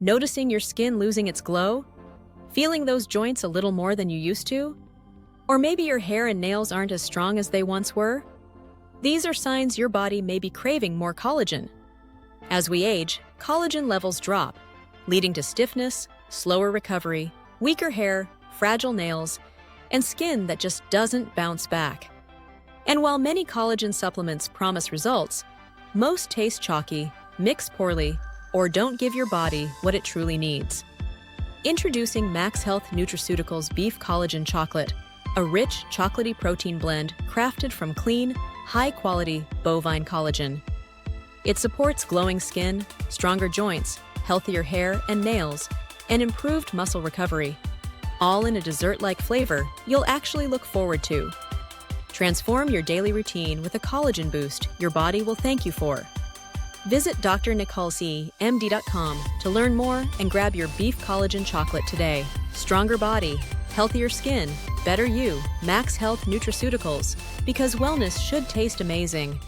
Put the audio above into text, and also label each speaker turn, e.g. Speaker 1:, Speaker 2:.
Speaker 1: Noticing your skin losing its glow? Feeling those joints a little more than you used to? Or maybe your hair and nails aren't as strong as they once were? These are signs your body may be craving more collagen. As we age, collagen levels drop, leading to stiffness, slower recovery, weaker hair, fragile nails, and skin that just doesn't bounce back. And while many collagen supplements promise results, most taste chalky, mix poorly, or don't give your body what it truly needs. Introducing MaxHealth Nutraceuticals Beef Collagen Chocolate, a rich, chocolatey protein blend crafted from clean, high-quality bovine collagen. It supports glowing skin, stronger joints, healthier hair and nails, and improved muscle recovery, all in a dessert-like flavor you'll actually look forward to. Transform your daily routine with a collagen boost your body will thank you for. Visit drnicolcmd.com to learn more and grab your beef collagen chocolate today. Stronger body, healthier skin, better you, MaxHealth Nutraceuticals, because wellness should taste amazing.